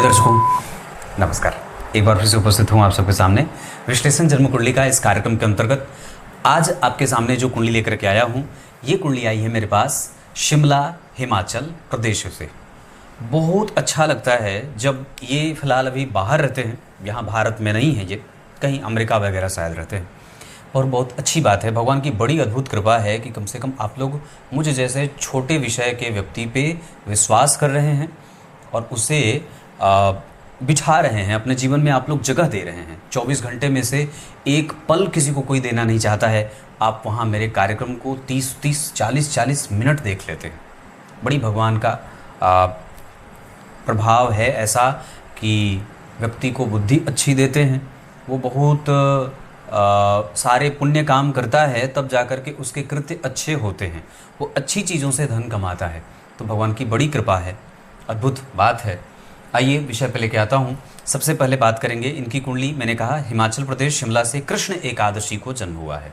दर्शकों नमस्कार। एक बार फिर से उपस्थित हूँ आप सबके सामने विश्लेषण जन्म कुंडली का इस कार्यक्रम के अंतर्गत। आज आपके सामने जो कुंडली लेकर के आया हूँ, ये कुंडली आई है मेरे पास शिमला हिमाचल प्रदेश से। बहुत अच्छा लगता है जब ये फिलहाल अभी बाहर रहते हैं, यहाँ भारत में नहीं है, ये कहीं अमेरिका वगैरह शायद रहते हैं। और बहुत अच्छी बात है, भगवान की बड़ी अद्भुत कृपा है कि कम से कम आप लोग मुझ जैसे छोटे विषय के व्यक्ति पे विश्वास कर रहे हैं और उसे बिठा रहे हैं, अपने जीवन में आप लोग जगह दे रहे हैं। 24 घंटे में से एक पल किसी को कोई देना नहीं चाहता है, आप वहाँ मेरे कार्यक्रम को 30-30, 40-40 मिनट देख लेते हैं। बड़ी भगवान का प्रभाव है ऐसा कि व्यक्ति को बुद्धि अच्छी देते हैं, वो बहुत सारे पुण्य काम करता है, तब जाकर के उसके कृत्य अच्छे होते हैं, वो अच्छी चीज़ों से धन कमाता है। तो भगवान की बड़ी कृपा है, अद्भुत बात है। आइए विषय पे लेके आता हूँ। सबसे पहले बात करेंगे इनकी कुंडली। मैंने कहा हिमाचल प्रदेश शिमला से कृष्ण एकादशी को जन्म हुआ है।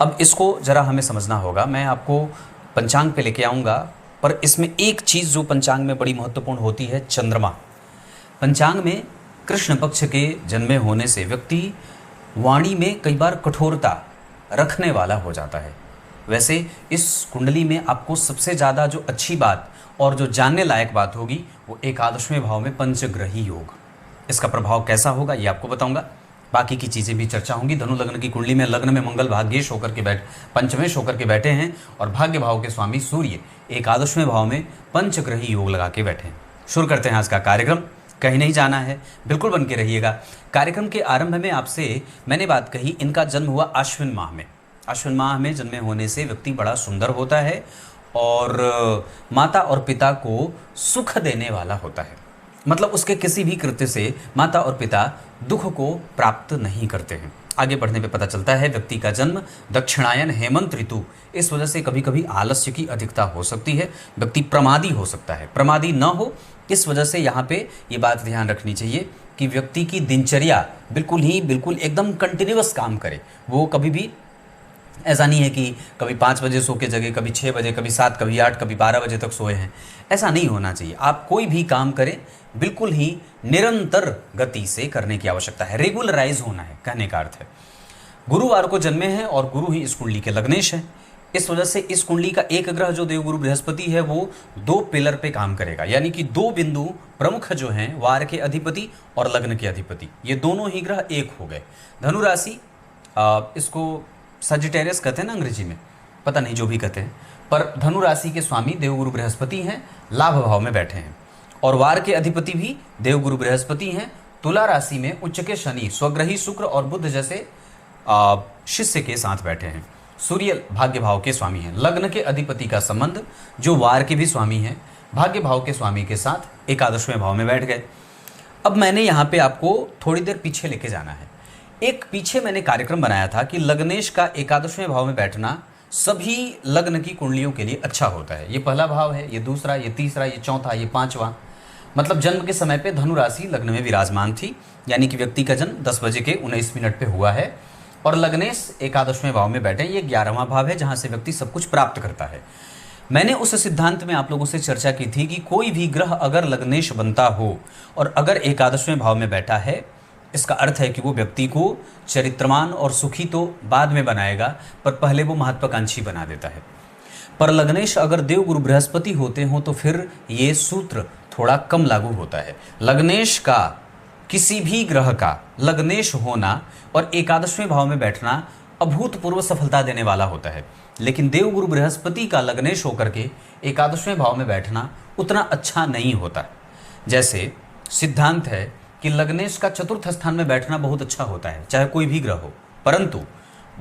अब इसको ज़रा हमें समझना होगा। मैं आपको पंचांग पे लेके आऊँगा, पर इसमें एक चीज़ जो पंचांग में बड़ी महत्वपूर्ण होती है, चंद्रमा। पंचांग में कृष्ण पक्ष के जन्मे होने से व्यक्ति वाणी में कई बार कठोरता रखने वाला हो जाता है। वैसे इस कुंडली में आपको सबसे ज़्यादा जो अच्छी बात और जो जानने लायक बात होगी वो एकादशवें भाव में पंचग्रही योग। इसका प्रभाव कैसा होगा ये आपको बताऊंगा। बाकी की चीज़ें भी चर्चा होंगी। धनु लग्न की कुंडली में लग्न में मंगल भाग्येश होकर के पंचमेश होकर के बैठे हैं और भाग्य भाव के स्वामी सूर्य एकादशवें भाव में पंचग्रही योग लगा के बैठे हैं। शुरू करते हैं आज का कार्यक्रम। कहीं नहीं जाना है, बिल्कुल बन के रहिएगा। कार्यक्रम के आरंभ में आपसे मैंने बात कही, इनका जन्म हुआ आश्विन माह में। आश्विन माह में जन्मे होने से व्यक्ति बड़ा सुंदर होता है और माता और पिता को सुख देने वाला होता है। मतलब उसके किसी भी कृत्य से माता और पिता दुख को प्राप्त नहीं करते हैं। आगे बढ़ने पे पता चलता है व्यक्ति का जन्म दक्षिणायन हेमंत ऋतु, इस वजह से कभी कभी आलस्य की अधिकता हो सकती है, व्यक्ति प्रमादी हो सकता है। प्रमादी न हो इस वजह से यहाँ पे ये बात ध्यान रखनी चाहिए कि व्यक्ति की दिनचर्या बिल्कुल एकदम कंटिन्यूअस काम करे। वो कभी भी ऐसा नहीं है कि कभी 5 बजे सो के जगह, कभी 6 बजे, कभी 7, कभी 8, कभी 12 बजे तक सोए हैं, ऐसा नहीं होना चाहिए। आप कोई भी काम करें बिल्कुल ही निरंतर गति से करने की आवश्यकता है, रेगुलराइज होना है, कहने का अर्थ है। गुरुवार को जन्मे हैं और गुरु ही इस कुंडली के लग्नेश है। इस वजह से इस कुंडली का एक ग्रह जो देवगुरु बृहस्पति है वो 2 पिलर पे काम करेगा, यानी कि 2 बिंदु प्रमुख जो हैं, वार के अधिपति और लग्न के अधिपति, ये दोनों ही ग्रह एक हो गए। धनु राशि, इसको सजिटेरियस कहते हैं ना अंग्रेजी में, पता नहीं जो भी कहते हैं, पर धनु राशि के स्वामी देवगुरु बृहस्पति हैं, लाभ भाव में बैठे हैं। और वार के अधिपति भी देवगुरु बृहस्पति हैं। तुला राशि में उच्च के शनि, स्वग्रही शुक्र और बुध जैसे शिष्य के साथ बैठे हैं। सूर्य भाग्य भाव के स्वामी हैं। लग्न के अधिपति का संबंध जो वार के भी स्वामी हैं, भाग्य भाव के स्वामी के साथ एकादशवें भाव में बैठ गए। अब मैंने यहाँ पे आपको थोड़ी देर पीछे लेके जाना है। एक पीछे मैंने कार्यक्रम बनाया था कि लग्नेश का एकादशवें भाव में बैठना सभी लग्न की कुंडलियों के लिए अच्छा होता है। ये पहला भाव है, ये दूसरा, ये तीसरा, ये चौथा, ये पांचवा। मतलब जन्म के समय पे धनु राशि लग्न में विराजमान थी, यानी कि व्यक्ति का जन्म 10 बजे के 19 मिनट पे हुआ है और लग्नेश एकादशवें भाव में बैठे। ये 11वां भाव है जहाँ से व्यक्ति सब कुछ प्राप्त करता है। मैंने उस सिद्धांत में आप लोगों से चर्चा की थी कि कोई भी ग्रह अगर लग्नेश बनता हो और अगर एकादशवें भाव में बैठा है, इसका अर्थ है कि वो व्यक्ति को चरित्रवान और सुखी तो बाद में बनाएगा, पर पहले वो महत्वाकांक्षी बना देता है। पर लग्नेश अगर देवगुरु बृहस्पति होते हों तो फिर ये सूत्र थोड़ा कम लागू होता है। लग्नेश का, किसी भी ग्रह का लग्नेश होना और एकादशवें भाव में बैठना अभूतपूर्व सफलता देने वाला होता है, लेकिन देवगुरु बृहस्पति का लग्नेश होकर के एकादशवें भाव में बैठना उतना अच्छा नहीं होता। जैसे सिद्धांत है कि लग्नेश का चतुर्थ स्थान में बैठना बहुत अच्छा होता है, चाहे कोई भी ग्रह हो, परंतु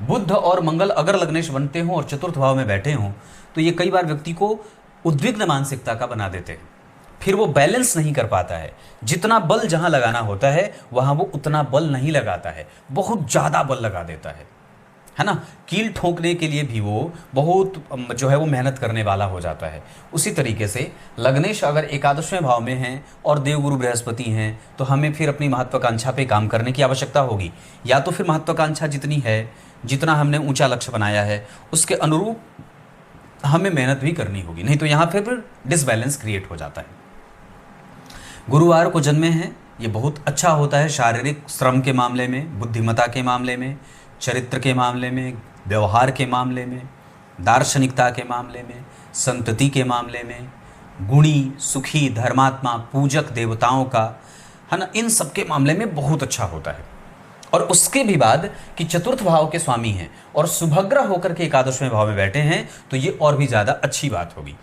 बुध और मंगल अगर लग्नेश बनते हों और चतुर्थ भाव में बैठे हों तो ये कई बार व्यक्ति को उद्विग्न मानसिकता का बना देते हैं। फिर वो बैलेंस नहीं कर पाता है, जितना बल जहां लगाना होता है वहां वो उतना बल नहीं लगाता है, बहुत ज़्यादा बल लगा देता है ना। कील ठोकने के लिए भी वो बहुत जो है वो मेहनत करने वाला हो जाता है। उसी तरीके से लग्नेश अगर एकादशवें भाव में हैं और देवगुरु बृहस्पति हैं तो हमें फिर अपनी महत्वाकांक्षा पे काम करने की आवश्यकता होगी। या तो फिर महत्वाकांक्षा जितनी है, जितना हमने ऊंचा लक्ष्य बनाया है, उसके अनुरूप हमें मेहनत भी करनी होगी, नहीं तो यहाँ फिर डिसबैलेंस क्रिएट हो जाता है। गुरुवार को जन्मे हैं ये बहुत अच्छा होता है शारीरिक श्रम के मामले में, बुद्धिमत्ता के मामले में, चरित्र के मामले में, व्यवहार के मामले में, दार्शनिकता के मामले में, संतति के मामले में, गुणी, सुखी, धर्मात्मा, पूजक देवताओं का, है ना, इन सब के मामले में बहुत अच्छा होता है। और उसके भी बाद कि चतुर्थ भाव के स्वामी हैं और सुभग्रह होकर के एकादशवें भाव में बैठे हैं तो ये और भी ज़्यादा अच्छी बात होगी।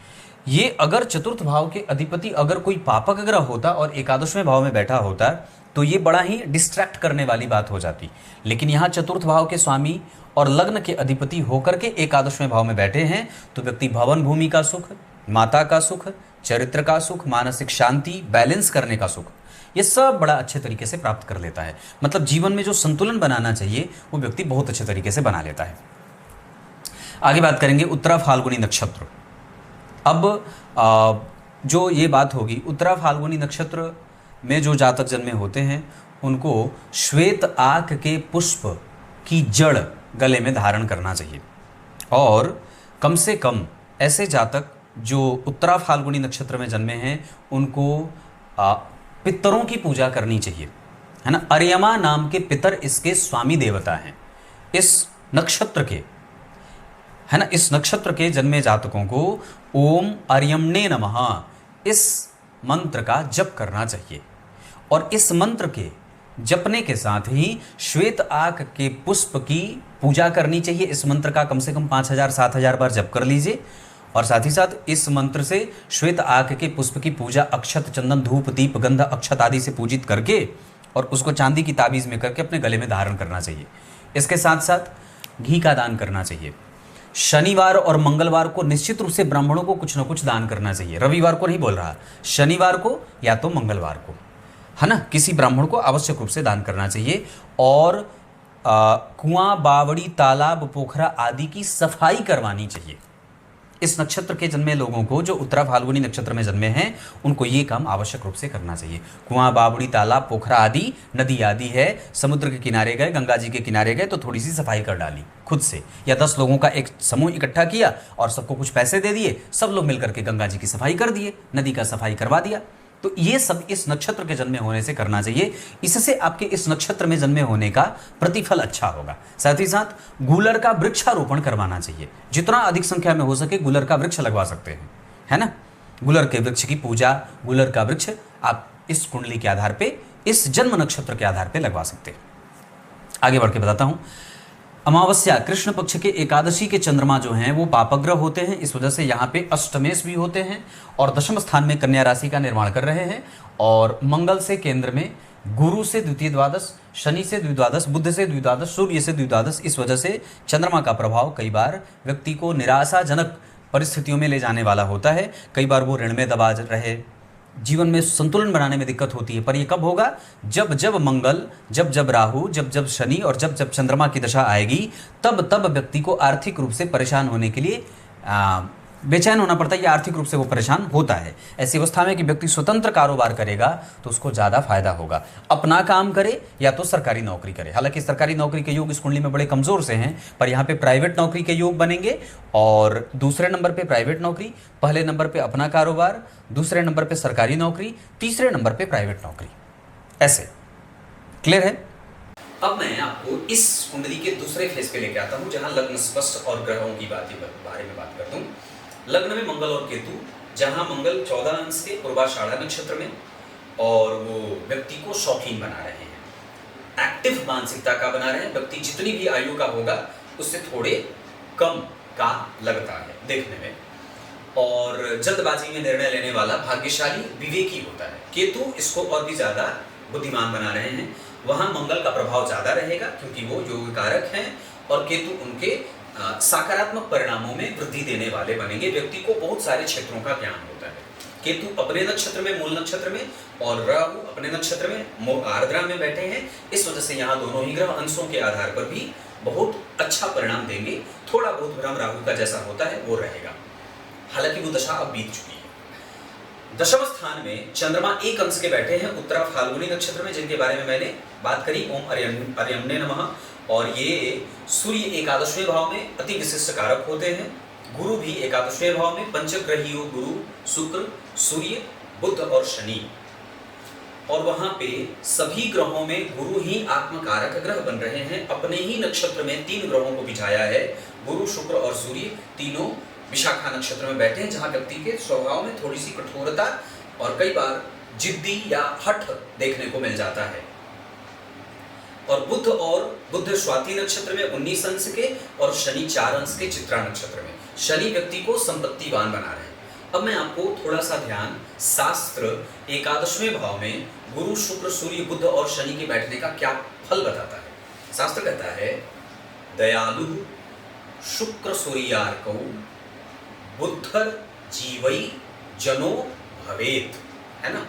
ये अगर चतुर्थ भाव के अधिपति अगर कोई पापक ग्रह होता और एकादशवें भाव में बैठा होता तो ये बड़ा ही डिस्ट्रैक्ट करने वाली बात हो जाती। लेकिन यहाँ चतुर्थ भाव के स्वामी और लग्न के अधिपति होकर के एकादशवें भाव में बैठे हैं तो व्यक्ति भवन भूमि का सुख, माता का सुख, चरित्र का सुख, मानसिक शांति, बैलेंस करने का सुख, ये सब बड़ा अच्छे तरीके से प्राप्त कर लेता है। मतलब जीवन में जो संतुलन बनाना चाहिए वो व्यक्ति बहुत अच्छे तरीके से बना लेता है। आगे बात करेंगे उत्तरा फाल्गुनी नक्षत्र। अब जो ये बात होगी, उत्तरा फाल्गुनी नक्षत्र में जो जातक जन्मे होते हैं उनको श्वेत आक के पुष्प की जड़ गले में धारण करना चाहिए। और कम से कम ऐसे जातक जो उत्तरा फाल्गुनी नक्षत्र में जन्मे हैं उनको पितरों की पूजा करनी चाहिए, है ना। अर्यमा नाम के पितर इसके स्वामी देवता हैं इस नक्षत्र के, है ना। इस नक्षत्र के जन्मे जातकों को ओम अर्यमणे नमः इस मंत्र का जप करना चाहिए। और इस मंत्र के जपने के साथ ही श्वेत आक के पुष्प की पूजा करनी चाहिए। इस मंत्र का कम से कम 5000-7000 बार जप कर लीजिए। और साथ ही साथ इस मंत्र से श्वेत आक के पुष्प की पूजा अक्षत, चंदन, धूप, दीप, गंध, अक्षत आदि से पूजित करके और उसको चांदी की ताबीज़ में करके अपने गले में धारण करना चाहिए। इसके साथ साथ घी का दान करना चाहिए। शनिवार और मंगलवार को निश्चित रूप से ब्राह्मणों को कुछ ना कुछ दान करना चाहिए। रविवार को नहीं बोल रहा, शनिवार को या तो मंगलवार को, है ना, किसी ब्राह्मण को आवश्यक रूप से दान करना चाहिए। और कुआं, बावड़ी, तालाब, पोखरा आदि की सफाई करवानी चाहिए। इस नक्षत्र के जन्मे लोगों को, जो उत्तरा फाल्गुनी नक्षत्र में जन्मे हैं, उनको ये काम आवश्यक रूप से करना चाहिए। कुआं, बावड़ी, तालाब, पोखरा आदि, नदी आदि है, समुद्र के किनारे गए, गंगा जी के किनारे गए तो थोड़ी सी सफाई कर डाली खुद से, या 10 लोगों का एक समूह इकट्ठा किया और सबको कुछ पैसे दे दिए, सब लोग मिलकर के गंगा जी की सफाई कर दिए, नदी का सफाई करवा दिया। तो ये सब इस नक्षत्र के जन्मे होने से करना चाहिए। इससे आपके इस नक्षत्र में जन्मे होने का प्रतिफल अच्छा होगा। साथ ही साथ गूलर का वृक्षारोपण करवाना चाहिए। जितना अधिक संख्या में हो सके गूलर का वृक्ष लगवा सकते हैं, है ना। गूलर के वृक्ष की पूजा, गूलर का वृक्ष आप इस कुंडली के आधार पे, इस जन्म नक्षत्र के आधार पे लगवा सकते हैं। आगे बढ़ के बताता हूँ। अमावस्या, कृष्ण पक्ष के एकादशी के चंद्रमा जो हैं वो पापग्रह होते हैं। इस वजह से यहाँ पे अष्टमेश भी होते हैं और दशम स्थान में कन्या राशि का निर्माण कर रहे हैं। और मंगल से केंद्र में, गुरु से द्वितीय द्वादश, शनि से द्विद्वादश, बुध से द्विद्वादश, सूर्य से द्विद्वादश। इस वजह से चंद्रमा का प्रभाव कई बार व्यक्ति को निराशाजनक परिस्थितियों में ले जाने वाला होता है। कई बार वो ऋण में दबा रहे, जीवन में संतुलन बनाने में दिक्कत होती है। पर ये कब होगा? जब जब मंगल, जब जब राहु, जब जब शनि और जब जब चंद्रमा की दशा आएगी, तब तब व्यक्ति को आर्थिक रूप से परेशान होने के लिए बेचैन होना पड़ता है, या आर्थिक रूप से वो परेशान होता है। ऐसी अवस्था में कि व्यक्ति स्वतंत्र कारोबार करेगा तो उसको ज़्यादा फायदा होगा। अपना काम करे या तो सरकारी नौकरी करे। हालांकि सरकारी नौकरी के योग इस कुंडली में बड़े कमज़ोर से हैं, पर यहाँ पे प्राइवेट नौकरी के योग बनेंगे। और दूसरे नंबर पे प्राइवेट नौकरी, पहले नंबर पे अपना कारोबार, दूसरे नंबर पे सरकारी नौकरी, तीसरे नंबर पे प्राइवेट नौकरी। ऐसे क्लियर है? अब मैं आपको इस कुंडली के दूसरे फेज पे लेके आता हूँ, जहाँ लग्न स्पष्ट और ग्रहों की बारे में बात करता हूँ। लग्न में मंगल और केतु, जहां मंगल 14 अंश के पूर्वाषाढ़ा नक्षत्र में, और वो व्यक्ति को शौकीन बना रहे हैं, एक्टिव मानसिकता का बना रहे हैं। व्यक्ति जितनी भी आयु का होगा उससे थोड़े कम का लगता है देखने में, और जल्दबाजी में निर्णय लेने वाला, भाग्यशाली, विवेकी होता है। केतु इसको और भी ज्यादा बुद्धिमान बना रहे हैं। वहां मंगल का प्रभाव ज्यादा रहेगा क्योंकि वो योग कारक हैं, और केतु उनके सकारात्मक परिणामों में वृद्धि देने वाले बनेंगे। व्यक्ति को बहुत सारे क्षेत्रों का ज्ञान होता है। केतु अपने नक्षत्र में, मूल नक्षत्र में, और राहु अपने नक्षत्र में आर्द्रा में बैठे हैं। इस वजह से यहाँ दोनों ही ग्रह अंशों के आधार पर भी बहुत अच्छा परिणाम देंगे। थोड़ा बहुत भ्रम राहु का जैसा होता है वो रहेगा, हालांकि वो दशा अब बीत चुकी है। दशम स्थान में चंद्रमा एक अंश के बैठे हैं उत्तरा फाल्गुनी नक्षत्र में, जिनके बारे में मैंने बात करी, ओम अर्यमणे नमः। और ये सूर्य एकादशवें भाव में अति विशिष्ट कारक होते हैं। गुरु भी एकादशवें भाव में, पंचग्रही गुरु, शुक्र, सूर्य, बुध और शनि, और वहां पे सभी ग्रहों में गुरु ही आत्मकारक ग्रह बन रहे हैं। अपने ही नक्षत्र में 3 ग्रहों को बिठाया है, गुरु, शुक्र और सूर्य, तीनों विशाखा नक्षत्र में बैठे हैं, जहां व्यक्ति के स्वभाव में थोड़ी सी कठोरता और कई बार जिद्दी या हठ देखने को मिल जाता है। और बुध स्वाति नक्षत्र में 19 अंश के और शनि 4 अंश के चित्रा नक्षत्र में। शनि व्यक्ति को संपत्तिवान बना रहे हैं। अब मैं आपको थोड़ा सा ध्यान, शास्त्र एकादशवें भाव में गुरु, शुक्र, सूर्य, बुध और शनि के बैठने का क्या फल बताता है। शास्त्र कहता है दयालु शुक्र सूर्यार्कौ बुद्धर जीवई जनो भवेत, है ना।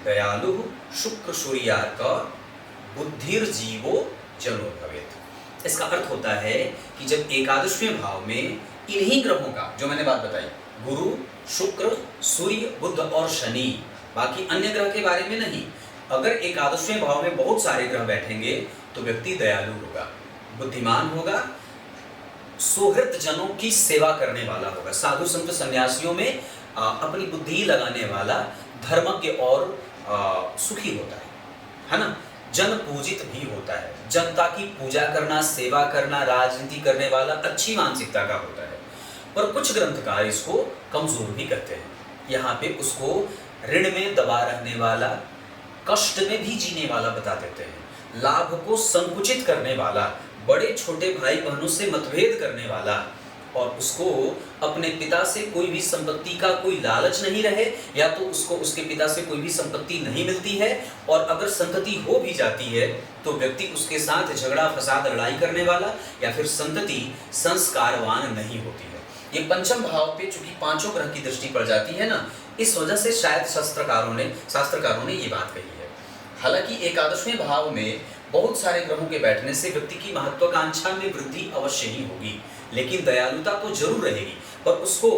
दयालु शुक्र सूर्यार्क बुद्धिर जीवो जनो भवेत। इसका अर्थ होता है कि जब एकादशवें भाव में इन्हीं ग्रहों का, जो मैंने बात बताई, गुरु, शुक्र, सूर्य, बुध और शनि, बाकी अन्य ग्रह के बारे में नहीं, अगर एकादशवें भाव में बहुत सारे ग्रह बैठेंगे तो व्यक्ति दयालु होगा, बुद्धिमान होगा, सुहृद जनों की सेवा करने वाला होगा, साधु संत सन्यासियों में अपनी बुद्धि लगाने वाला, धर्मज्ञ और सुखी होता है ना। जन पूजित भी होता है, जनता की पूजा करना, सेवा करना, राजनीति करने वाला अच्छी मानसिकता का होता है। पर कुछ ग्रंथकार इसको कमजोर भी करते हैं। यहाँ पे उसको ऋण में दबा रहने वाला, कष्ट में भी जीने वाला बता देते हैं, लाभ को संकुचित करने वाला, बड़े छोटे भाई बहनों से मतभेद करने वाला, और उसको अपने पिता से कोई भी संपत्ति का कोई लालच नहीं रहे, या तो उसको उसके पिता से कोई भी संपत्ति नहीं मिलती है, और अगर संतति हो भी जाती है तो व्यक्ति उसके साथ झगड़ा फसाद लड़ाई करने वाला, या फिर संतति संस्कारवान नहीं होती है। ये पंचम भाव पे चूंकि 5 ग्रह की दृष्टि पड़ जाती है ना, इस वजह से शायद शास्त्रकारों ने ये बात कही है। हालांकि एकादशवें भाव में बहुत सारे ग्रहों के बैठने से व्यक्ति की महत्वाकांक्षा में वृद्धि अवश्य ही होगी, लेकिन दयालुता तो जरूर रहेगी, पर उसको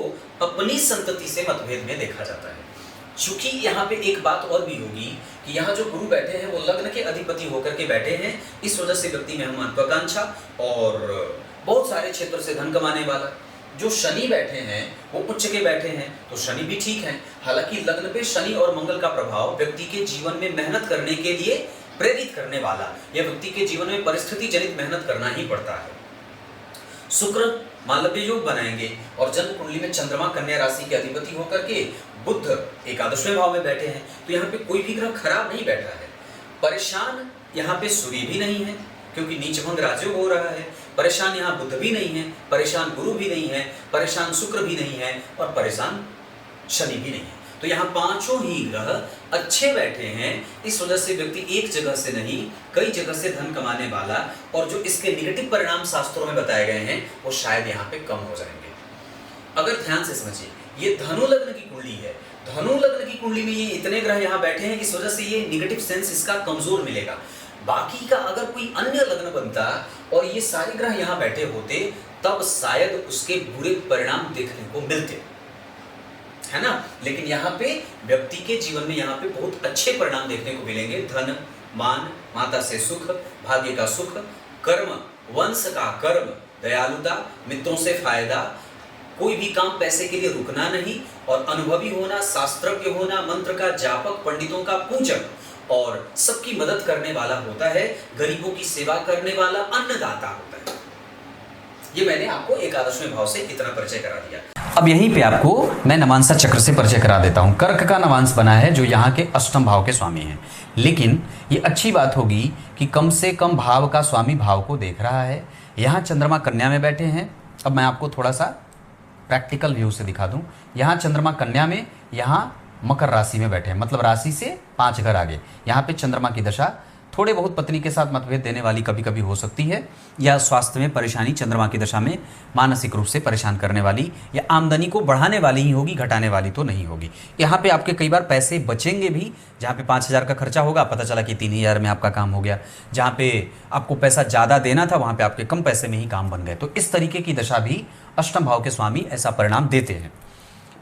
अपनी संतति से मतभेद में देखा जाता है। चूंकि यहाँ पे एक बात और भी होगी कि यहाँ जो गुरु बैठे हैं वो लग्न के अधिपति होकर के बैठे हैं, इस वजह से व्यक्ति में महत्वाकांक्षा और बहुत सारे क्षेत्र से धन कमाने वाला। जो शनि बैठे हैं वो उच्च के बैठे हैं, तो शनि भी ठीक है। हालांकि लग्न पे शनि और मंगल का प्रभाव व्यक्ति के जीवन में मेहनत करने के लिए प्रेरित करने वाला, या व्यक्ति के जीवन में परिस्थिति जनित मेहनत करना ही पड़ता है। शुक्र मालव्य योग बनाएंगे, और जन्म कुंडली में चंद्रमा कन्या राशि के अधिपति होकर के बुध एकादशवें भाव में बैठे हैं, तो यहाँ पे कोई भी ग्रह खराब नहीं बैठा है। परेशान यहाँ पे सूर्य भी नहीं है, क्योंकि नीचभंग राजयोग हो रहा है। परेशान यहाँ बुध भी नहीं है, परेशान गुरु भी नहीं है, परेशान शुक्र भी नहीं है, और परेशान शनि भी नहीं है। तो यहाँ 5 ही ग्रह अच्छे बैठे हैं। इस वजह से व्यक्ति एक जगह से नहीं, कई जगह से धन कमाने वाला, और जो इसके निगेटिव परिणाम शास्त्रों में बताए गए हैं वो शायद यहाँ पे कम हो जाएंगे। अगर ध्यान से समझिए, ये धनु लग्न की कुंडली है। धनु लग्न की कुंडली में ये इतने ग्रह यहाँ बैठे हैं, इस वजह से ये निगेटिव सेंस इसका कमजोर मिलेगा। बाकी का अगर कोई अन्य लग्न बनता और ये सारे ग्रह यहाँ बैठे होते, तब शायद उसके बुरे परिणाम देखने को मिलते, है ना। लेकिन यहाँ पे व्यक्ति के जीवन में यहाँ पे बहुत अच्छे परिणाम देखने को मिलेंगे। धन, मान, माता से सुख, भाग्य का सुख, कर्म, वंश का कर्म, दयालुता, मित्रों से फायदा, कोई भी काम पैसे के लिए रुकना नहीं, और अनुभवी होना, शास्त्रज्ञ होना, मंत्र का जापक, पंडितों का पूजक, और सबकी मदद करने वाला होता है, गरीबों की सेवा करने वाला अन्नदाता होता है। ये मैंने आपको एकादशवें भाव से इतना परिचय करा दिया। अब यहीं पे आपको मैं नवांसा चक्र से परिचय करा देता हूँ। कर्क का नवांश बना है, जो यहाँ के अष्टम भाव के स्वामी हैं। लेकिन ये अच्छी बात होगी कि कम से कम भाव का स्वामी भाव को देख रहा है। यहाँ चंद्रमा कन्या में बैठे हैं। अब मैं आपको थोड़ा सा प्रैक्टिकल व्यू से दिखा दूँ। यहाँ चंद्रमा कन्या में, यहाँ मकर राशि में बैठे हैं, मतलब राशि से 5 घर आगे। यहाँ पे चंद्रमा की दशा थोड़े बहुत पत्नी के साथ मतभेद देने वाली कभी कभी हो सकती है, या स्वास्थ्य में परेशानी चंद्रमा की दशा में मानसिक रूप से परेशान करने वाली, या आमदनी को बढ़ाने वाली ही होगी, घटाने वाली तो नहीं होगी। यहाँ पे आपके कई बार पैसे बचेंगे भी। जहाँ पे 5,000 का खर्चा होगा, पता चला कि 3,000 में आपका काम हो गया। जहाँ पे आपको पैसा ज़्यादा देना था, वहाँ पे आपके कम पैसे में ही काम बन गए। तो इस तरीके की दशा भी अष्टम भाव के स्वामी ऐसा परिणाम देते हैं।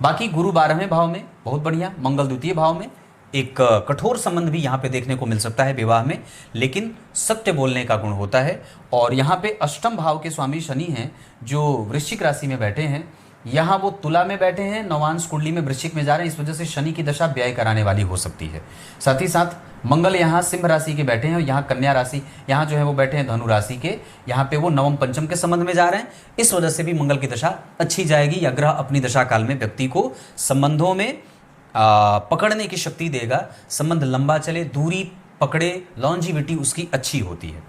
बाकी गुरु 12वें भाव में, बहुत बढ़िया। मंगल द्वितीय भाव में, एक कठोर संबंध भी यहाँ पे देखने को मिल सकता है विवाह में, लेकिन सत्य बोलने का गुण होता है। और यहाँ पे अष्टम भाव के स्वामी शनि हैं, जो वृश्चिक राशि में बैठे हैं, यहाँ वो तुला में बैठे हैं, नवांश कुंडली में वृश्चिक में जा रहे हैं, इस वजह से शनि की दशा व्यय कराने वाली हो सकती है। साथ ही साथ मंगल यहाँ सिंह राशि के बैठे हैं और यहाँ कन्या राशि, यहाँ जो है वो बैठे हैं धनु राशि के, यहाँ पे वो नवम पंचम के संबंध में जा रहे हैं, इस वजह से भी मंगल की दशा अच्छी जाएगी। या ग्रह अपनी दशा काल में व्यक्ति को संबंधों में पकड़ने की शक्ति देगा, संबंध लंबा चले, दूरी पकड़े, लॉन्जिविटी उसकी अच्छी होती है।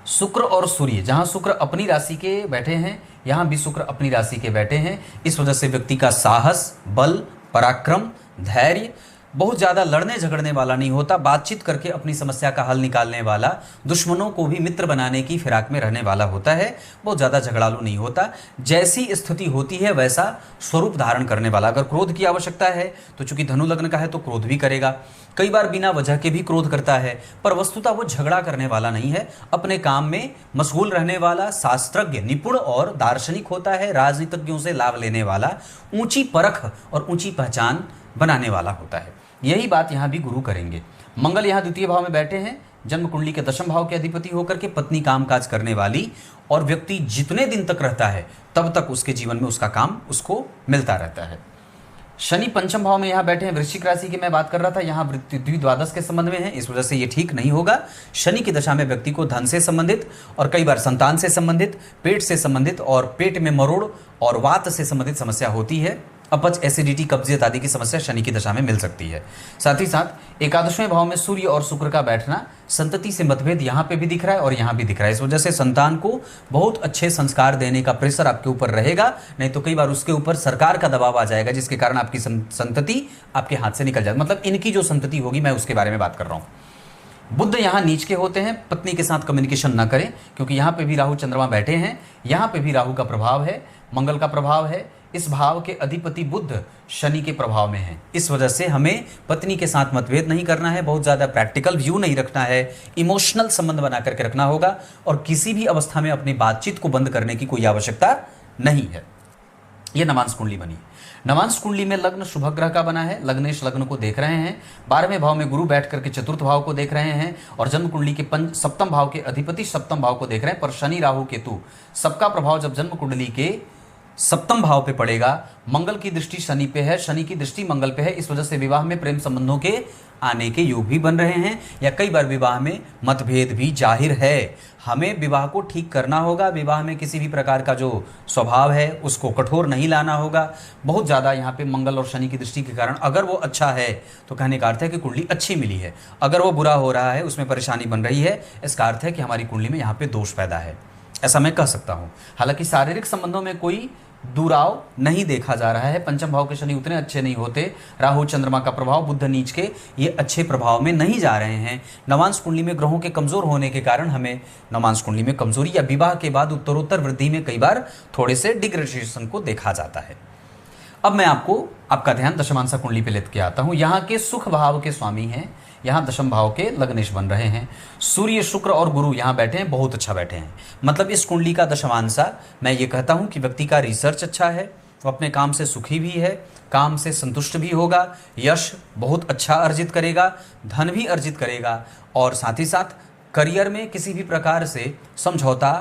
शुक्र और सूर्य, जहां शुक्र अपनी राशि के बैठे हैं, यहां भी शुक्र अपनी राशि के बैठे हैं, इस वजह से व्यक्ति का साहस, बल, पराक्रम, धैर्य, बहुत ज़्यादा लड़ने झगड़ने वाला नहीं होता, बातचीत करके अपनी समस्या का हल निकालने वाला, दुश्मनों को भी मित्र बनाने की फिराक में रहने वाला होता है, बहुत ज़्यादा झगड़ालू नहीं होता, जैसी स्थिति होती है वैसा स्वरूप धारण करने वाला। अगर क्रोध की आवश्यकता है तो चूंकि धनु लग्न का है तो क्रोध भी करेगा, कई बार बिना वजह के भी क्रोध करता है, पर वस्तुतः वो झगड़ा करने वाला नहीं है, अपने काम में मशगूल रहने वाला, शास्त्रज्ञ, निपुण और दार्शनिक होता है, राजनीतिज्ञों से लाभ लेने वाला, ऊंची परख और ऊंची पहचान बनाने वाला होता है। यही बात यहाँ भी गुरु करेंगे। मंगल यहाँ द्वितीय भाव में बैठे हैं, जन्म कुंडली के दशम भाव के अधिपति होकर के पत्नी कामकाज करने वाली, और व्यक्ति जितने दिन तक रहता है तब तक उसके जीवन में उसका काम उसको मिलता रहता है। शनि पंचम भाव में यहाँ बैठे हैं, वृश्चिक राशि की मैं बात कर रहा था, यहाँ द्विद्वादश के संबंध में है, इस वजह से ये ठीक नहीं होगा। शनि की दशा में व्यक्ति को धन से संबंधित और कई बार संतान से संबंधित, पेट से संबंधित और पेट में मरोड़ और वात से संबंधित समस्या होती है, अपच, एसिडिटी, कब्जियत आदि की समस्या शनि की दशा में मिल सकती है। साथ ही साथ एकादशवें भाव में सूर्य और शुक्र का बैठना, संतति से मतभेद यहाँ पे भी दिख रहा है और यहाँ भी दिख रहा है, इस वजह से संतान को बहुत अच्छे संस्कार देने का प्रेशर आपके ऊपर रहेगा, नहीं तो कई बार उसके ऊपर सरकार का दबाव आ जाएगा, जिसके कारण आपकी संतति आपके हाथ से निकल जाएगी। मतलब इनकी जो संतति होगी, मैं उसके बारे में बात कर रहा हूँ। बुध यहाँ नीच के होते हैं, पत्नी के साथ कम्युनिकेशन न करें, क्योंकि यहाँ पे भी राहु चंद्रमा बैठे हैं, यहाँ पे भी राहु का प्रभाव है, मंगल का प्रभाव है, इस भाव के अधिपति बुध शनि के प्रभाव में है, इस वजह से हमें पत्नी के साथ मतभेद नहीं करना है, बहुत ज़्यादा प्रैक्टिकल व्यू नहीं रखना है, इमोशनल संबंध बना करके रखना होगा, और किसी भी अवस्था में अपनी बातचीत को बंद करने की कोई आवश्यकता नहीं है। यह नवांश कुंडली बनी। नवांश कुंडली में लग्न शुभ ग्रह का बना है, लग्नेश लग्न को देख रहे हैं, 12वें भाव में गुरु बैठ करके चतुर्थ भाव को देख रहे हैं, और जन्म कुंडली के सप्तम भाव के अधिपति सप्तम भाव को देख रहे हैं। पर शनि राहु केतु सबका प्रभाव जब जन्म कुंडली के सप्तम भाव पे पड़ेगा, मंगल की दृष्टि शनि पे है, शनि की दृष्टि मंगल पे है, इस वजह से विवाह में प्रेम संबंधों के आने के योग भी बन रहे हैं, या कई बार विवाह में मतभेद भी जाहिर है। हमें विवाह को ठीक करना होगा, विवाह में किसी भी प्रकार का जो स्वभाव है उसको कठोर नहीं लाना होगा। बहुत ज़्यादा यहाँ पे मंगल और शनि की दृष्टि के कारण अगर वो अच्छा है तो कहने का अर्थ है कि कुंडली अच्छी मिली है, अगर वो बुरा हो रहा है, उसमें परेशानी बन रही है, इसका अर्थ है कि हमारी कुंडली में यहाँ पे दोष पैदा है, ऐसा मैं कह सकता हूँ। हालांकि शारीरिक संबंधों में कोई दुराव नहीं देखा जा रहा है, पंचम भाव के शनि उतने अच्छे नहीं होते, राहु चंद्रमा का प्रभाव, बुध नीच के, ये अच्छे प्रभाव में नहीं जा रहे हैं। नवांश कुंडली में ग्रहों के कमजोर होने के कारण हमें नवांश कुंडली में कमजोरी या विवाह के बाद उत्तरोत्तर वृद्धि में कई बार थोड़े से डिग्रेडेशन को देखा जाता है। अब मैं आपका ध्यान दशमांसा कुंडली पे लेके आता हूँ। यहाँ के सुख भाव के स्वामी हैं, यहाँ दशम भाव के लग्नेश बन रहे हैं, सूर्य शुक्र और गुरु यहाँ बैठे हैं, बहुत अच्छा बैठे हैं। मतलब इस कुंडली का दशमांसा मैं ये कहता हूँ कि व्यक्ति का रिसर्च अच्छा है, वो अपने काम से सुखी भी है, काम से संतुष्ट भी होगा, यश बहुत अच्छा अर्जित करेगा, धन भी अर्जित करेगा, और साथ ही साथ करियर में किसी भी प्रकार से समझौता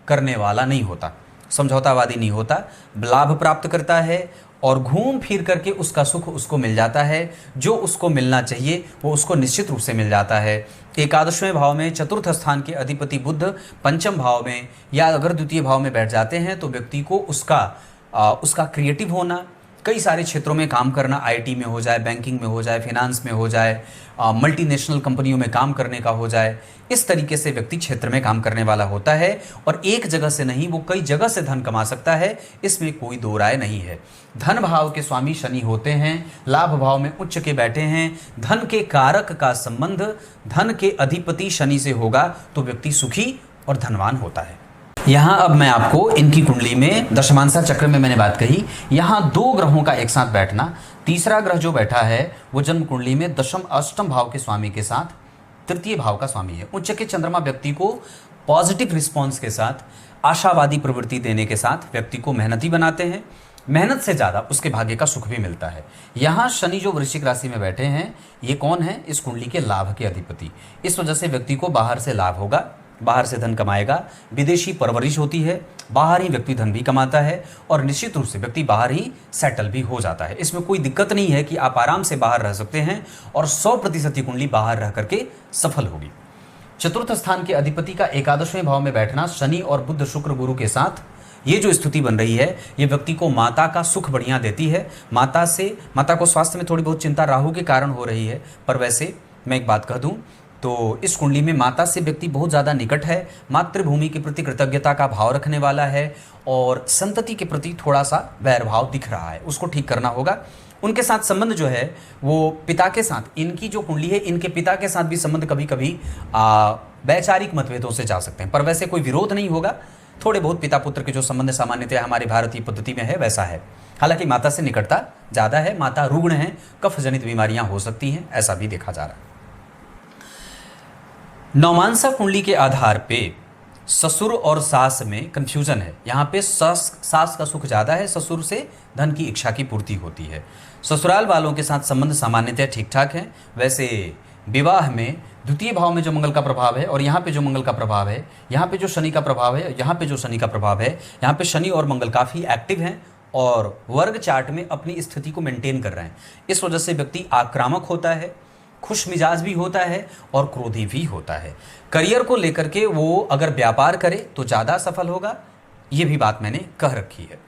करने वाला नहीं होता, समझौतावादी नहीं होता, लाभ प्राप्त करता है और घूम फिर करके उसका सुख उसको मिल जाता है, जो उसको मिलना चाहिए वो उसको निश्चित रूप से मिल जाता है। एकादशवें भाव में चतुर्थ स्थान के अधिपति बुध पंचम भाव में या अगर द्वितीय भाव में बैठ जाते हैं तो व्यक्ति को उसका क्रिएटिव होना, कई सारे क्षेत्रों में काम करना, आईटी में हो जाए, बैंकिंग में हो जाए, फिनांस में हो जाए, मल्टीनेशनल कंपनियों में काम करने का हो जाए, इस तरीके से व्यक्ति क्षेत्र में काम करने वाला होता है और एक जगह से नहीं वो कई जगह से धन कमा सकता है, इसमें कोई दो राय नहीं है। धन भाव के स्वामी शनि होते हैं, लाभ भाव में उच्च के बैठे हैं, धन के कारक का संबंध धन के अधिपति शनि से होगा तो व्यक्ति सुखी और धनवान होता है। यहाँ अब मैं आपको इनकी कुंडली में दशमांसा चक्र में मैंने बात कही, यहाँ दो ग्रहों का एक साथ बैठना, तीसरा ग्रह जो बैठा है वो जन्म कुंडली में दशम अष्टम भाव के स्वामी के साथ तृतीय भाव का स्वामी है। उच्च के चंद्रमा व्यक्ति को पॉजिटिव रिस्पॉन्स के साथ, आशावादी प्रवृत्ति देने के साथ व्यक्ति को मेहनती बनाते हैं, मेहनत से ज़्यादा उसके भाग्य का सुख भी मिलता है। यहाँ शनि जो वृश्चिक राशि में बैठे हैं, ये कौन है? इस कुंडली के लाभ के अधिपति, इस वजह से व्यक्ति को बाहर से लाभ होगा, बाहर से धन कमाएगा, विदेशी परवरिश होती है, बाहर ही व्यक्ति धन भी कमाता है और निश्चित रूप से व्यक्ति बाहर ही सेटल भी हो जाता है। इसमें कोई दिक्कत नहीं है कि आप आराम से बाहर रह सकते हैं और 100% की कुंडली बाहर रह करके सफल होगी। चतुर्थ स्थान के अधिपति का एकादशवें भाव में बैठना शनि और बुध शुक्र गुरु के साथ ये जो स्थिति बन रही है, ये व्यक्ति को माता का सुख बढ़िया देती है। माता को स्वास्थ्य में थोड़ी बहुत चिंता राहु के कारण हो रही है, पर वैसे मैं एक बात कह दूं तो इस कुंडली में माता से व्यक्ति बहुत ज़्यादा निकट है, मातृभूमि के प्रति कृतज्ञता का भाव रखने वाला है और संतति के प्रति थोड़ा सा वैर भाव दिख रहा है, उसको ठीक करना होगा। उनके साथ संबंध जो है वो पिता के साथ, इनकी जो कुंडली है इनके पिता के साथ भी संबंध कभी कभी वैचारिक मतभेदों से जा सकते हैं, पर वैसे कोई विरोध नहीं होगा। थोड़े बहुत पिता पुत्र के जो संबंध सामान्यतः हमारी भारतीय पद्धति में है वैसा है। हालांकि माता से निकटता ज़्यादा है, माता रुग्ण है, कफ जनित बीमारियां हो सकती हैं, ऐसा भी देखा जा रहा है। नवमांसा कुंडली के आधार पे ससुर और सास में कंफ्यूजन है। यहाँ पे सास का सुख ज़्यादा है, ससुर से धन की इच्छा की पूर्ति होती है। ससुराल वालों के साथ संबंध सामान्यतः ठीक ठाक है। वैसे विवाह में द्वितीय भाव में जो मंगल का प्रभाव है और यहाँ पे जो मंगल का प्रभाव है, यहाँ पे जो शनि का प्रभाव है, यहाँ पे जो शनि का प्रभाव है, यहाँ पे शनि और मंगल काफ़ी एक्टिव हैं और वर्ग चार्ट में अपनी स्थिति को मेंटेन कर रहे हैं। इस वजह से व्यक्ति आक्रामक होता है, खुश मिजाज भी होता है और क्रोधी भी होता है। करियर को लेकर के वो अगर व्यापार करे तो ज़्यादा सफल होगा, ये भी बात मैंने कह रखी है।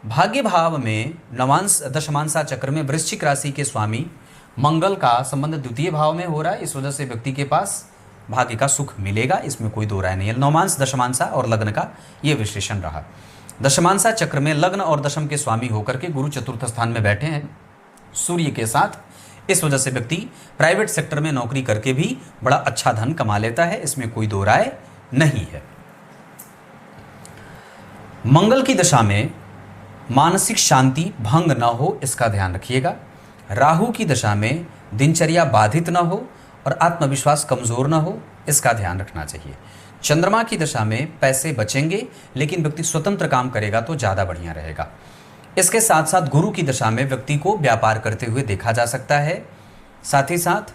भाग्य भाव में नवांश दशमांसा चक्र में वृश्चिक राशि के स्वामी मंगल का संबंध द्वितीय भाव में हो रहा है, इस वजह से व्यक्ति के पास भाग्य का सुख मिलेगा, इसमें कोई दो राय नहीं है। नवमांश दशमांसा और लग्न का ये विश्लेषण रहा। दशमांसा चक्र में लग्न और दशम के स्वामी होकर के गुरु चतुर्थ स्थान में बैठे हैं सूर्य के साथ, इस वजह से व्यक्ति प्राइवेट सेक्टर में नौकरी करके भी बड़ा अच्छा धन कमा लेता है, इसमें कोई दो राय नहीं है। मंगल की दशा में मानसिक शांति भंग न हो, इसका ध्यान रखिएगा। राहु की दशा में दिनचर्या बाधित न हो और आत्मविश्वास कमजोर न हो, इसका ध्यान रखना चाहिए। चंद्रमा की दशा में पैसे बचेंगे, लेकिन व्यक्ति स्वतंत्र काम करेगा तो ज़्यादा बढ़िया रहेगा। इसके साथ साथ गुरु की दशा में व्यक्ति को व्यापार करते हुए देखा जा सकता है। साथ ही साथ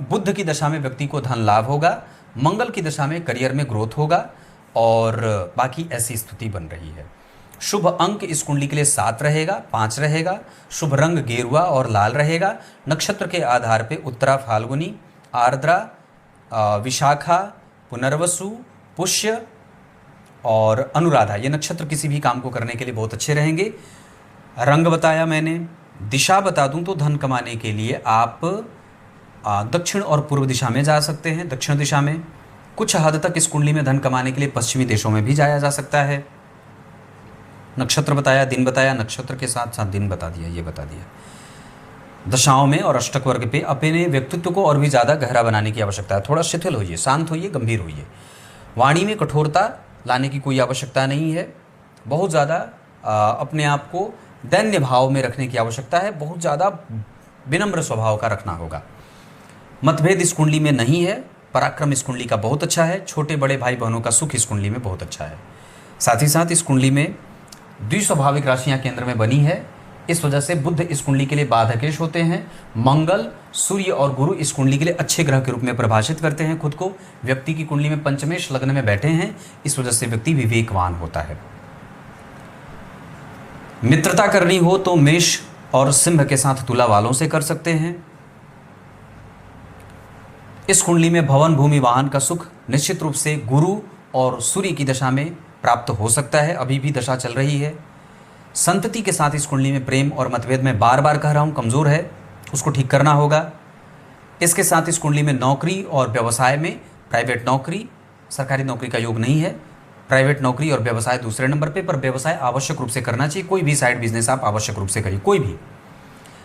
बुध की दशा में व्यक्ति को धन लाभ होगा, मंगल की दशा में करियर में ग्रोथ होगा और बाकी ऐसी स्थिति बन रही है। शुभ अंक इस कुंडली के लिए 7 रहेगा, 5 रहेगा। शुभ रंग गेरुआ और लाल रहेगा। नक्षत्र के आधार पे उत्तरा, फाल्गुनी, आर्द्रा, विशाखा, पुनर्वसु, पुष्य और अनुराधा, ये नक्षत्र किसी भी काम को करने के लिए बहुत अच्छे रहेंगे। रंग बताया मैंने। दिशा बता दूं तो धन कमाने के लिए आप दक्षिण और पूर्व दिशा में जा सकते हैं। दक्षिण दिशा में कुछ हद तक इस कुंडली में धन कमाने के लिए पश्चिमी देशों में भी जाया जा सकता है। नक्षत्र बताया, दिन बताया, नक्षत्र के साथ साथ दिन बता दिया, ये बता दिया। दशाओं में और अष्टक वर्ग पे अपने व्यक्तित्व को और भी ज़्यादा गहरा बनाने की आवश्यकता है। थोड़ा शिथिल होइए, शांत होइए, गंभीर होइए। वाणी में कठोरता लाने की कोई आवश्यकता नहीं है। बहुत ज़्यादा अपने आप को दैन्य भाव में रखने की आवश्यकता है। बहुत ज़्यादा विनम्र स्वभाव का रखना होगा। मतभेद इस कुंडली में नहीं है। पराक्रम इस कुंडली का बहुत अच्छा है। छोटे बड़े भाई बहनों का सुख इस कुंडली में बहुत अच्छा है। साथ ही साथ इस कुंडली में द्विस्वाभाविक राशियाँ केंद्र में बनी है, इस वजह से बुध इस कुंडली के लिए बाधकेश होते हैं। मंगल, सूर्य और गुरु इस कुंडली के लिए अच्छे ग्रह के रूप में परिभाषित करते हैं खुद को। व्यक्ति की कुंडली में पंचमेश लग्न में बैठे हैं, इस वजह से व्यक्ति विवेकवान होता है। मित्रता करनी हो तो मेष और सिंह के साथ तुला वालों से कर सकते हैं। इस कुंडली में भवन, भूमि, वाहन का सुख निश्चित रूप से गुरु और सूर्य की दशा में प्राप्त हो सकता है। अभी भी दशा चल रही है। संतति के साथ इस कुंडली में प्रेम और मतभेद में बार बार कह रहा हूँ कमज़ोर है, उसको ठीक करना होगा। इसके साथ इस कुंडली में नौकरी और व्यवसाय में प्राइवेट नौकरी, सरकारी नौकरी का योग नहीं है। प्राइवेट नौकरी और व्यवसाय दूसरे नंबर पे, पर व्यवसाय आवश्यक रूप से करना चाहिए। कोई भी साइड बिजनेस आप आवश्यक रूप से करिए, कोई भी।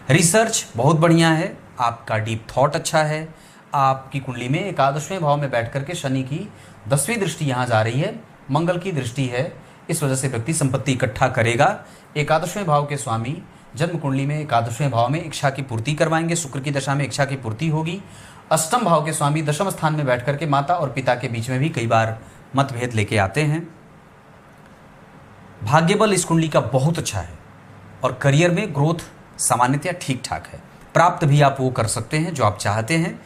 रिसर्च बहुत बढ़िया है, आपका डीप थॉट अच्छा है। आपकी कुंडली में एकादशवें भाव में बैठ करके शनि की 10वीं दृष्टि यहाँ जा रही है, मंगल की दृष्टि है, इस वजह से व्यक्ति संपत्ति इकट्ठा करेगा। एकादशवें भाव के स्वामी जन्म कुंडली में एकादशवें भाव में इच्छा की पूर्ति करवाएंगे। शुक्र की दशा में इच्छा की पूर्ति होगी। अष्टम भाव के स्वामी दशम स्थान में बैठ करके माता और पिता के बीच में भी कई बार मतभेद लेके आते हैं। भाग्य बल इस कुंडली का बहुत अच्छा है और करियर में ग्रोथ सामान्यतया ठीक ठाक है। प्राप्त भी आप वो कर सकते हैं जो आप चाहते हैं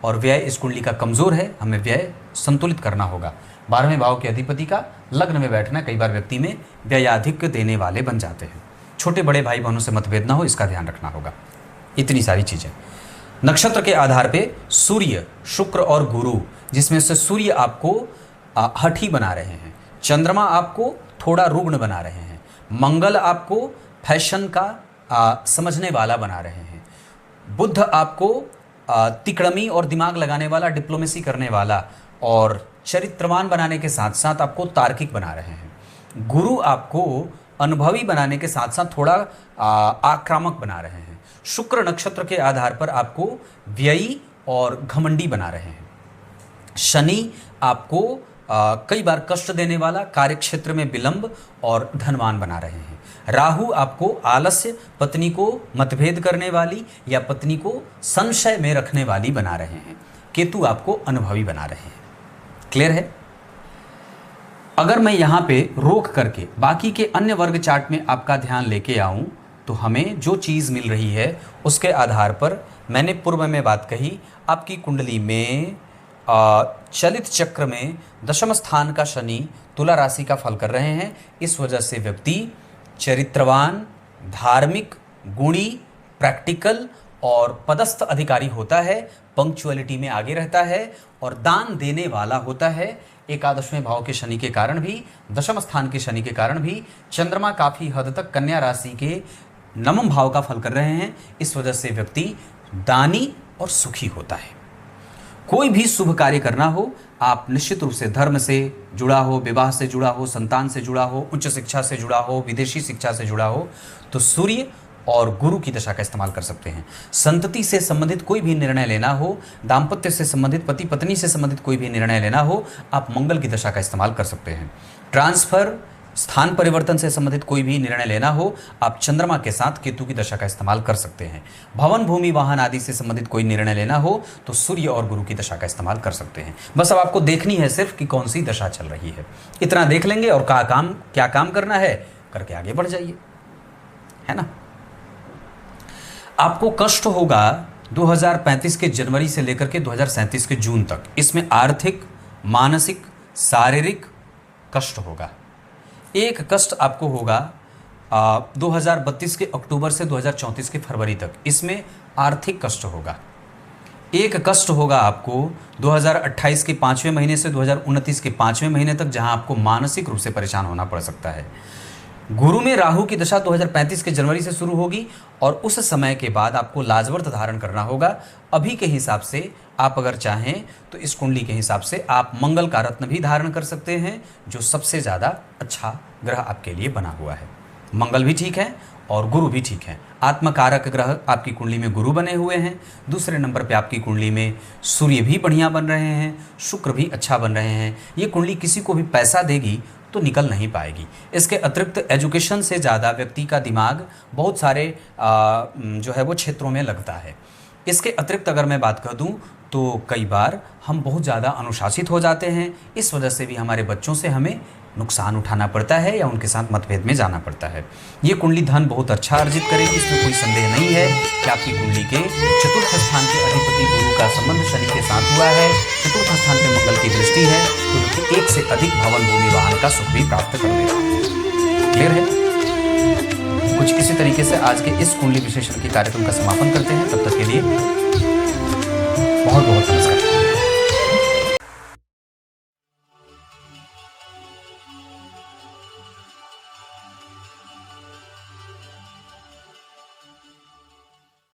और व्यय इस कुंडली का कमज़ोर है, हमें व्यय संतुलित करना होगा। 12वें भाव के अधिपति का लग्न में बैठना कई बार व्यक्ति में व्ययाधिक्य देने वाले बन जाते हैं। छोटे बड़े भाई बहनों से मतभेद ना हो, इसका ध्यान रखना होगा। इतनी सारी चीज़ें। नक्षत्र के आधार पे सूर्य, शुक्र और गुरु, जिसमें से सूर्य आपको हठी बना रहे हैं, चंद्रमा आपको थोड़ा रुग्ण बना रहे हैं, मंगल आपको फैशन का समझने वाला बना रहे हैं, बुध आपको तिकड़मी और दिमाग लगाने वाला, डिप्लोमेसी करने वाला और चरित्रवान बनाने के साथ साथ आपको तार्किक बना रहे हैं, गुरु आपको अनुभवी बनाने के साथ साथ थोड़ा आक्रामक बना रहे हैं, शुक्र नक्षत्र के आधार पर आपको व्ययी और घमंडी बना रहे हैं, शनि आपको कई बार कष्ट देने वाला, कार्यक्षेत्र में विलंब और धनवान बना रहे हैं, राहु आपको आलस्य, पत्नी को मतभेद करने वाली या पत्नी को संशय में रखने वाली बना रहे हैं, केतु आपको अनुभवी बना रहे हैं। क्लियर है? अगर मैं यहाँ पे रोक करके बाकी के अन्य वर्ग चार्ट में आपका ध्यान लेके आऊँ तो हमें जो चीज़ मिल रही है उसके आधार पर मैंने पूर्व में बात कही, आपकी कुंडली में चलित चक्र में दशम स्थान का शनि तुला राशि का फल कर रहे हैं। इस वजह से व्यक्ति चरित्रवान, धार्मिक, गुणी, प्रैक्टिकल और पदस्थ अधिकारी होता है, पंक्चुअलिटी में आगे रहता है और दान देने वाला होता है। एकादशवें भाव के शनि के कारण भी, दशम स्थान के शनि के कारण भी चंद्रमा काफ़ी हद तक कन्या राशि के नवम भाव का फल कर रहे हैं। इस वजह से व्यक्ति दानी और सुखी होता है। कोई भी शुभ कार्य करना हो, आप निश्चित रूप से धर्म से जुड़ा हो, विवाह से जुड़ा हो, संतान से जुड़ा हो, उच्च शिक्षा से जुड़ा हो, विदेशी शिक्षा से जुड़ा हो, तो सूर्य और गुरु की दशा का इस्तेमाल कर सकते हैं। संतति से संबंधित कोई भी निर्णय लेना हो, दाम्पत्य से संबंधित, पति पत्नी से संबंधित कोई भी निर्णय लेना हो, आप मंगल की दशा का इस्तेमाल कर सकते हैं। ट्रांसफर, स्थान परिवर्तन से संबंधित कोई भी निर्णय लेना हो, आप चंद्रमा के साथ केतु की दशा का इस्तेमाल कर सकते हैं। भवन, भूमि, वाहन आदि से संबंधित कोई निर्णय लेना हो तो सूर्य और गुरु की दशा का इस्तेमाल कर सकते हैं। बस अब आपको देखनी है सिर्फ कि कौन सी दशा चल रही है, इतना देख लेंगे और क्या काम करना है करके आगे बढ़ जाइए, है ना। आपको कष्ट होगा 2035 के जनवरी से लेकर के 2037 के जून तक। इसमें आर्थिक, मानसिक, शारीरिक कष्ट होगा। एक कष्ट आपको होगा 2032 के अक्टूबर से 2034 के फरवरी तक, इसमें आर्थिक कष्ट होगा। एक कष्ट होगा आपको 2028 के 5वें महीने से 2029 के 5वें महीने तक, जहां आपको मानसिक रूप से परेशान होना पड़ सकता है। गुरु में राहु की दशा 2035 के जनवरी से शुरू होगी और उस समय के बाद आपको लाजवर्त धारण करना होगा। अभी के हिसाब से आप अगर चाहें तो इस कुंडली के हिसाब से आप मंगल का रत्न भी धारण कर सकते हैं, जो सबसे ज़्यादा अच्छा ग्रह आपके लिए बना हुआ है। मंगल भी ठीक है और गुरु भी ठीक है। आत्मकारक ग्रह आपकी कुंडली में गुरु बने हुए हैं। दूसरे नंबर पे आपकी कुंडली में सूर्य भी बढ़िया बन रहे हैं, शुक्र भी अच्छा बन रहे हैं। ये कुंडली किसी को भी पैसा देगी तो निकल नहीं पाएगी। इसके अतिरिक्त एजुकेशन से ज़्यादा व्यक्ति का दिमाग बहुत सारे जो है वो क्षेत्रों में लगता है। इसके अतिरिक्त अगर मैं बात कर दूं तो कई बार हम बहुत ज़्यादा अनुशासित हो जाते हैं। इस वजह से भी हमारे बच्चों से हमें नुकसान उठाना पड़ता है या उनके साथ मतभेद में जाना पड़ता है। ये कुंडली धन बहुत अच्छा अर्जित करेगी, इसमें कोई संदेह नहीं है कि आपकी कुंडली के चतुर्थ स्थान के अधिपति गुरु का संबंध शनि के साथ हुआ है, चतुर्थ स्थान पे मंगल की दृष्टि है, तो एक से अधिक भवन, भूमि, वाहन का सुख भी प्राप्त कर देगा। क्लियर है? कुछ इसी तरीके से आज के इस कुंडली विश्लेषण के कार्यक्रम का समापन करते हैं। तब तक के लिए बहुत बहुत